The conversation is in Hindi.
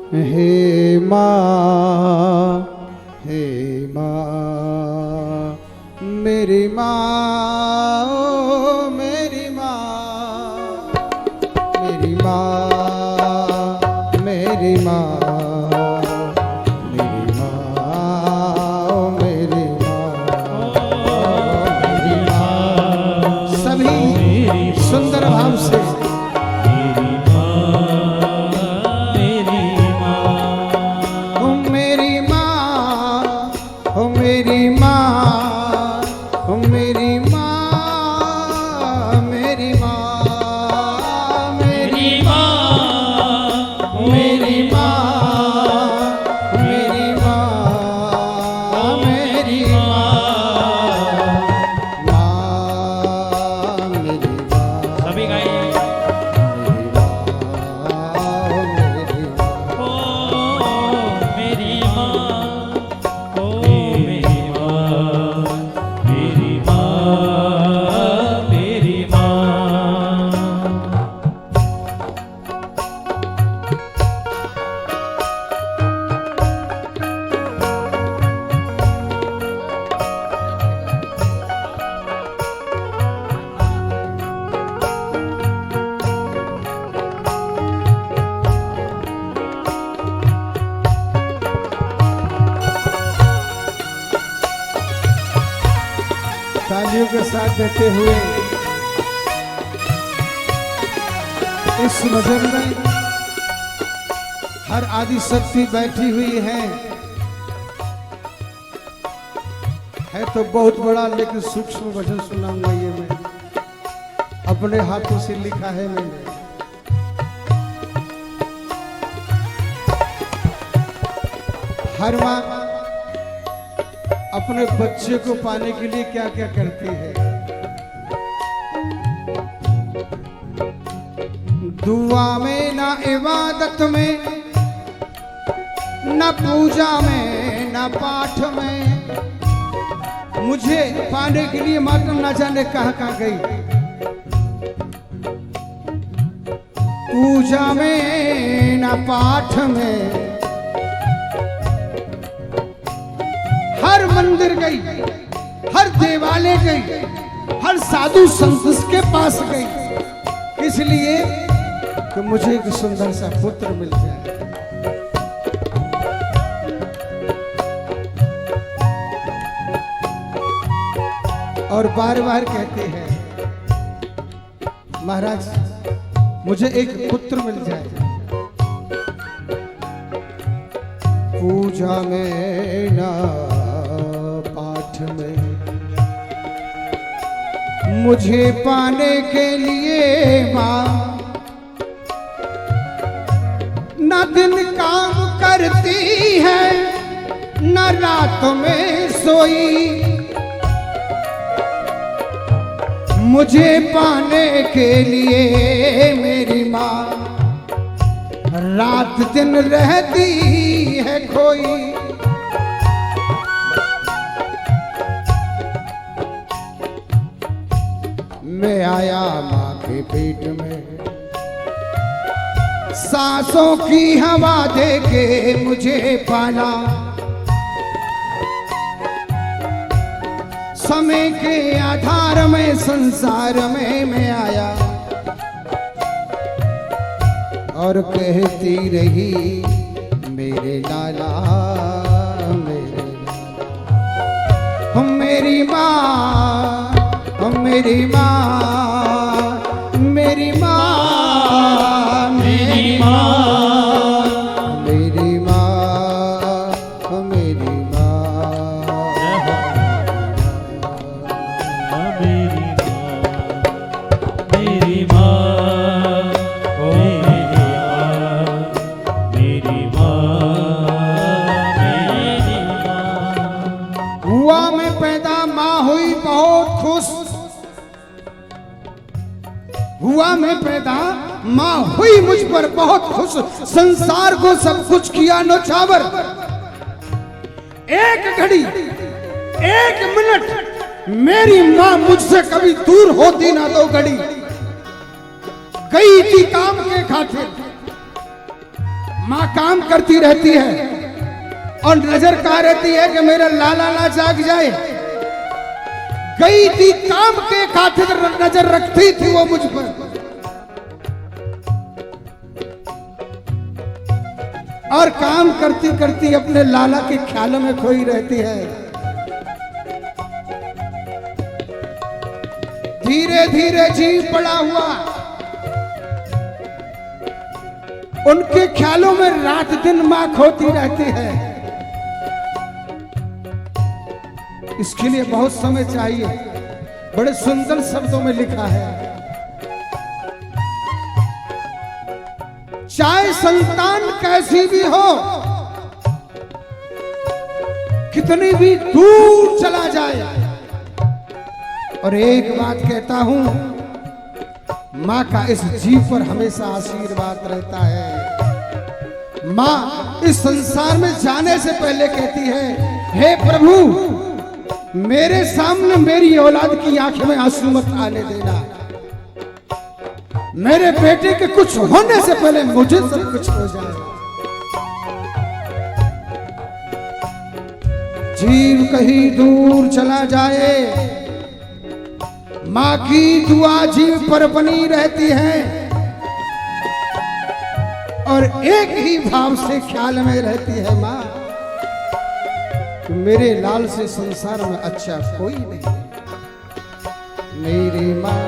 हे माँ, हे माँ, मेरी माँ, ओ मेरी माँ, मेरी माँ, मेरी माँ, मेरी माँ, ओ मेरी माँ, मेरी माँ। सभी सुंदर भाव से तालियों के साथ देते हुए इस भजन में हर आदि शक्ति बैठी हुई है तो बहुत बड़ा, लेकिन सूक्ष्म भजन सुनाऊंगा। ये मैं अपने हाथों से लिखा है मैंने। हर माँ अपने बच्चे को पाने के लिए क्या क्या करती है। दुआ में, ना इबादत में, ना पूजा में, ना पाठ में, मुझे पाने के लिए माता न जाने कहाँ गई। पूजा में, ना पाठ में, हर मंदिर गई, हर देवालय गई, हर साधु संत के पास गई, इसलिए कि मुझे एक सुंदर सा पुत्र मिल जाए। और बार बार कहते हैं महाराज मुझे एक पुत्र मिल जाए। पूजा में, ना पाठ में, मुझे पाने के लिए माँ न दिन काम करती है, न रात में सोई। मुझे पाने के लिए मेरी माँ रात दिन रहती है खोई। मैं आया माँ के पेट में, सांसों की हवा दे के मुझे पाला। समय के आधार में संसार में मैं आया और कहती रही मेरे लाला, मेरे लाला, मेरी माँ, मेरी माँ, मेरी माँ, मेरी माँ, मेरी माँ, मेरी माँ, मेरी माँ, मेरी माँ, मेरी माँ। हुआ मैं पैदा, माँ हुई बहुत खुश। हुआ मैं पैदा, माँ हुई मुझ पर बहुत खुश। संसार को सब कुछ किया नौछावर। एक घड़ी, एक मिनट मेरी माँ मुझसे कभी दूर होती ना तो घड़ी। गई थी काम के खातिर, माँ काम करती रहती है और नजर कहाँ रहती है कि मेरा लाला ना जाग जाए। गई थी काम के खातिर नजर रखती थी वो मुझ पर। और काम करती करती अपने लाला के ख्यालों में खोई रहती है। धीरे धीरे जी पड़ा हुआ उनके ख्यालों में रात दिन मां खोती रहती है। इसके लिए बहुत समय चाहिए। बड़े सुंदर शब्दों में लिखा है, चाहे संतान कैसी भी हो, कितनी भी दूर चला जाए, और एक बात कहता हूं, मां का इस जीव पर हमेशा आशीर्वाद रहता है। मां इस संसार में जाने से पहले कहती है, हे प्रभु मेरे सामने मेरी औलाद की आंखें में आंसू मत आने देना। मेरे बेटे के कुछ होने से पहले मुझे सब कुछ हो जाए। जीव कहीं दूर चला जाए, मां की दुआ जीव पर बनी रहती है और एक ही भाव से ख्याल में रहती है, मां मेरे लाल से संसार में अच्छा कोई नहीं। मेरी मां